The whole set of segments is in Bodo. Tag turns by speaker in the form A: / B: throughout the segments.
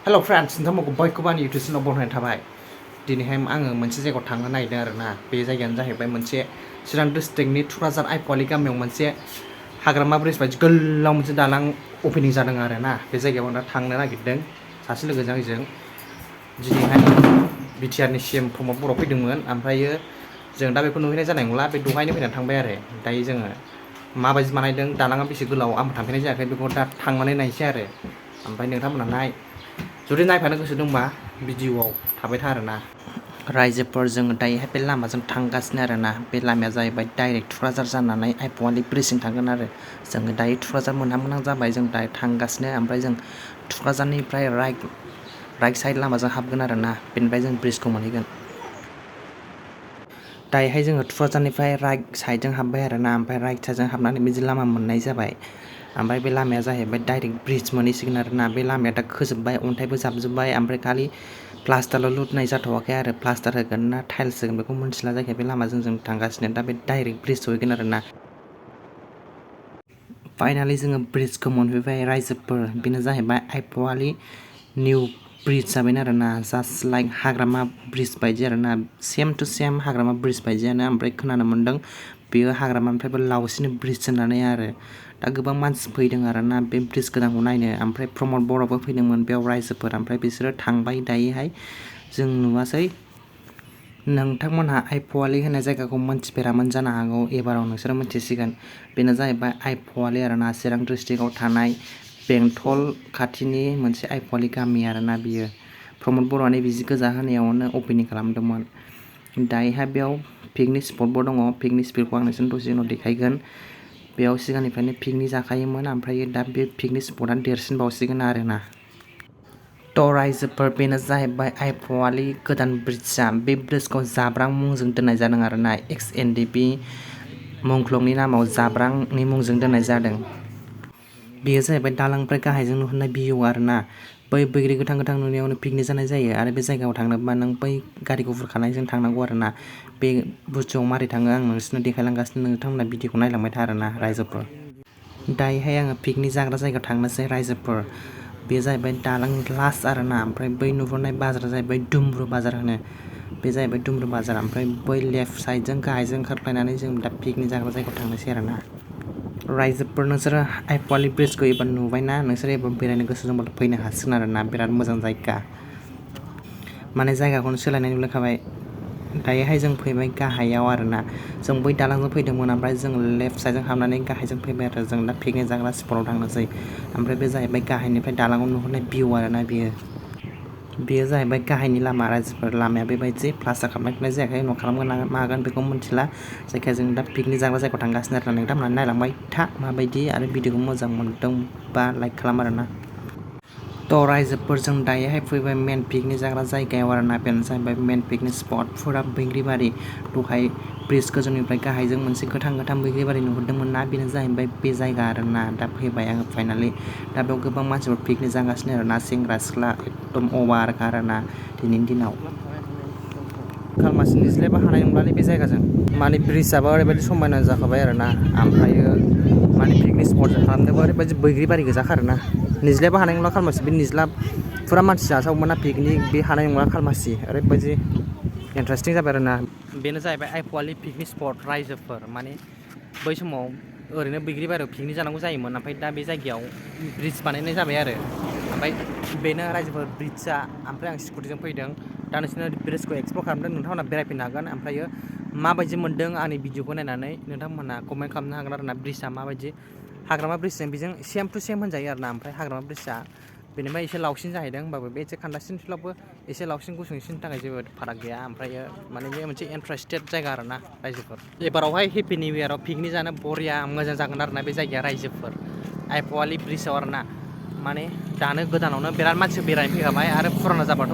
A: हेल' फ्रेन्ड्स नोंथांमोनखौ बयखौबो आंनि इउटुब चेनेलाव बरायनाय थाबाय दिनैहाय आङो मोनसे जायगायाव थांनो नागिरदों आरोना बे जायगायानो जाहैबाय मोनसे चिरां डिस्ट्रिक्टनि थुक्राझार आइफवालि गामियाव मोनसे हाग्रामा ब्रिज बायदि गोलाव मोनसे दालां अपेनिं जादों आरोना बे जायगायाव आं दा थांनो नागिरदों सासे लोगोजों आंजों दिनैहाय बिटिआरनि सिएम प्रमद बर' फैदोंमोन ओमफ्रायो जों दा बेखौ नुहैनाय जानाय नंला बे दहायनो फैनानै थांबाय आरो दायो जोङो माबायदि बानायदों दालाङा बेसे गोलाव आंबो थांफेरनाय जायाखै बेखौ दा थांनानै नायनोसै आरो ओमफ्राय नोंथांमोनहा जुदि नायफानो गोसो दंबा भिडिअआव थाबाय था आरोना रायजोफोर जोङो दायोहाय बे लामाजों थांगासिनो आरोना बे लामाया जाहैबाय डाइरेक्ट थुक्राझार जानानै आइफवालि ब्रिजजों थांगोन आरो जोङो दायो थुक्राझार मोनहां जाबाय जों दायो थांगासिनो ओमफ्राय जों थुक्राझारनिफ्राय राइट साइड लामाजों हाबगोन आरोना बेनिफ्राय जों ब्रिजखौ मोनहैगोन दायोहाय जोङो थुक्राझारनिफ्राय राइट साइडजों हाबबाय आरोना ओमफ्राय राइट साइडजों हाबनानै बिदि लामा मोननाय जाबाय ओमफ्राय बे लामाया जाहैबाय डाइरेक्ट ब्रिज मोनहैसिगोन आरोना बे लामाया दा खोजोबबाय अन्थाइबो जाबजोब्बाय ओमफ्राय खालि प्लास्टारल' लुनाय जाथ'वाखै आरो प्लास्टार होगोन ना टाइल्स होगोन बेखौ मिन्थिला जायखिया बे लामाजों जों थांगासिनो दा बे डाइरेक्ट ब्रिज सहैगोन आरोना फाइनालि जोङो ब्रिजखौ मोनफैबाय रायजोफोर बेनो जाहैबाय आइफवालि निउ ब्रिज जाबायनो आरोना जास्ट लाइक हाग्रामा ब्रिज बायदि आरोना सेम टु सेम हाग्रामा ब्रिज बायदियानो ओमफ्राय खोनानो मोन्दों बेयो हाग्रामानिफ्रायबो लावसिन ब्रिज होननानै आरो दा गोबां मानसि फैदों आरोना बे ब्रिज गोदानखौ नायनो ओमफ्राय प्रमद बर'बो फैदोंमोन बेयाव रायजोफोर ओमफ्राय बिसोरो थांबाय दायोहाय जों नुवासै नोंथांमोनहा आइफवालि होननाय जायगाखौ मोनथिफेरामोन जानो हागौ एबाराव नोंसोरो मिथिसिगोन बेनो जाहैबाय आइफवालि आरोना चिरां डिस्ट्रिक्टआव थानाय बेंटल खाथिनि मोनसे आइफवालि गामि आरोना बियो प्रमद बर'आनो बिजि गोजा होनायावनो अपेनिं खालामदोंमोन दायोहाय बेयाव पिकनिक स्पटबो दङ पिकनिक स्पटखौ आं नोंसोरनो दसे उनाव देखायगोन बेयाव सिगांनिफ्रायनो पिकनिक जाखायोमोन ओमफ्राय दा बे पिकनिक स्पटआ देरसिनबावसिगोन आरोना थ' रायजोफोर बेनो जाहैबाय आइफवालि गोदान ब्रिजआ बे ब्रिजखौ जाब्रां मुंजों दोननाय जादों आरोना XNDP मुंख्लंनि नामाव जाब्रांनि मुंजों दोननाय जादों बेयो जाहैबाय दालांनिफ्राय गाहायजों नुहुरनाय भिउ आरोना बै बैग्रि गोथां नुनायावनो पिकनिक जानाय जायो आरो बे जायगायाव थांनोबा नों बै गारि गुफुर खानायजों थांनांगौ आरोना बे बुस्थुआव मारै थाङो आं नोंसोरनो देखायलांगासिनो नोंथांमोना भिडिअखौ नायलांबाय था आरोना रायजोफोर दायोहाय आङो पिकनिक जाग्रा जायगायाव थांनोसै रायजोफोर बे जाहैबाय दालां लास्ट आरोना ओमफ्राय बै नुहुरनाय बाजारा जाहैबाय दुमब्रु बाजार होनो बे जाहैबाय दुमब्रु बाजार ओमफ्राय बै लेफ्ट साइडजों गाहायजों ओंखारख्लायनानै जों दा पिकनिक जाग्रा जायगायाव थांनोसै आरोना रायजोफोर नोंसोरो आइफवालि ब्रिजखौ एबार नुबायना नोंसोरो एबार बेरायनो गोसो दंबाथ' फैनो हासिगोन आरोना बिराद मोजां जायगा माने जायगाखौनो सोलायनाय नुलायखाबाय दायोहाय जों फैबाय गाहायाव आरोना जों बै दालांजों फैदोंमोन ओमफ्राय जों लेफ्ट साइडजों हाबनानै गाहायजों फैबाय आरो जों दा पिकनिक जाग्रा स्पटआव थांनोसै ओमफ्राय बे जाहैबाय गाहायनिफ्राय दालाङाव नुहुरनाय भिउ आरोना बेयो जाहैबाय गाहायनि लामा रायजोफोर लामाया बेबायदि प्लास्टार खालामनाय जायाखै उनाव खालामगोन मागोन बेखौ मिथिला जायखिया जों दा पिकनिक जाग्रा जायगायाव थांगासिनो आरोना नोंथांमोनहा नायलांबाय था माबायदि आरो भिडिअखौ मोजां मोनदोंबा लाइक खालाम आरोना थ' रायजोफोर जों दायोहाय फैबाय मेन पिकनिक जाग्रा जायगायाव आरोना बेनो जाहैबाय मेन पिकनिक स्पट फुरा बैग्रिबारि दहाय ब्रिज गोजौनिफ्राय गाहायजों मोनसे गोथां बैग्रिबारि नुहुरदोंमोन ना बेनो जाहैबाय बे जायगा आरोना दा फैबाय आङो फाइनालि दा बेयाव गोबां मानसिफोर पिकनिक जागासिनो आरोना सेंग्रा सिख्ला एकदम अभारखा आरोना दिनैनि दिनाव खालमासि निज्लायबो हानाय नंलालै बे जायगाजों माने ब्रिजआबो ओरैबायदि समायना जाखाबाय आरोना ओमफ्रायो माने पिकनिक स्पट खालामनोबो ओरैबायदि बैग्रिबारि गोजाखा आरोना निज्लायबो हानाय नंला खालमासि बे निज्ला फुरा मानसि जासावगौमोन ना पिकनिक बे हानाय नंला खालमासि ओरैबायदि इन्टारेस्टिं जाबाय आरोना बेनो जाहैबाय आइफवालि पिकनिक स्पट रायजोफोर माने बै समाव ओरैनो बैग्रिबारियाव पिकनिक जानांगौ जायोमोन ओमफ्राय दा बे जायगायाव ब्रिज बानायनाय जाबाय आरो ओमफ्राय बेनो रायजोफोर ब्रिजआ ओमफ्राय आं स्कुटिजों फैदों दा नोंसोरनो ब्रिजखौ एक्सप्लर खालामदों नोंथांमोना बेरायफैनो हागोन ओमफ्रायो माबायदि मोन्दों आंनि भिडिअखौ नायनानै नोंथांमोना कमेन्ट खालामनो हागोन आरोना ब्रिजआ माबायदि हाग्रामा ब्रिजजों बेजों सेम टु सेम होनजायो आरोना ओमफ्राय हाग्रामा ब्रिजआ बेनिफ्राय एसे लावसिन जाहैदों होमबाबो बे एसे खान्दासिनब्लाबो एसे लावसिन गुसुंसिननि थाखाय जेबो फाराग गैया ओमफ्रायो माने बे मोनसे इन्टारेस्टेड जायगा आरोना रायजोफोर एबारावहाय हेपि निउ इयाराव पिकनिक जानो बरिया मोजां जागोन आरोना बे जायगाया रायजोफोर आइफवालि ब्रिजआव आरोना माने दानो गोदानावनो बिराद मानसि बेरायनो फैखाबाय आरो फुराना जाबाथ'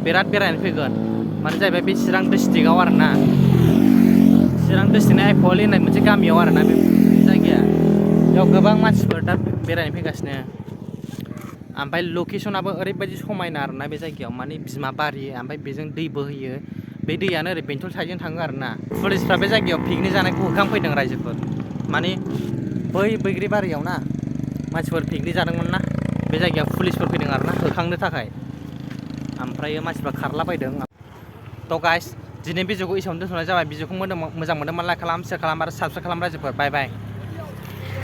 A: बिराद बेरायनो फैगोन माने जाहैबाय बे चिरां डिस्ट्रिक्टआव आरोना चिरां डिस्ट्रिक्टनि आइफवालि होननाय मोनसे गामियाव आरोना बे जायगाया बेयाव गोबां मानसिफोर दा बेरायनो फैगासिनो ओमफ्राय लकेसनाबो ओरैबायदि समायना आरोना बे जायगायाव माने बिमा बारि ओमफ्राय बेजों दै बोहैयो बे दैयानो ओरै बेंटल साइडजों थाङो आरोना पुलिसफ्रा बे जायगायाव पिकनिक जानायखौ होखांफैदों रायजोफोर माने बै बैग्रिबारियाव ना मानसिफोर पिकनिक जादोंमोन ना बे जायगायाव पुलिसफोर फैदों आरोना होखांनो थाखाय ओमफ्राय मानसिफ्रा खारलाबायदों थ' गाइस दिनै भिडिअखौ एसेयावनो दोनथ'नाय जाबाय भिडिअखौ मोजां मोनदोंबा लाइक खालाम शेयार खालाम आरो साबस्क्राइब खालाम रायजोफोर बाय बाय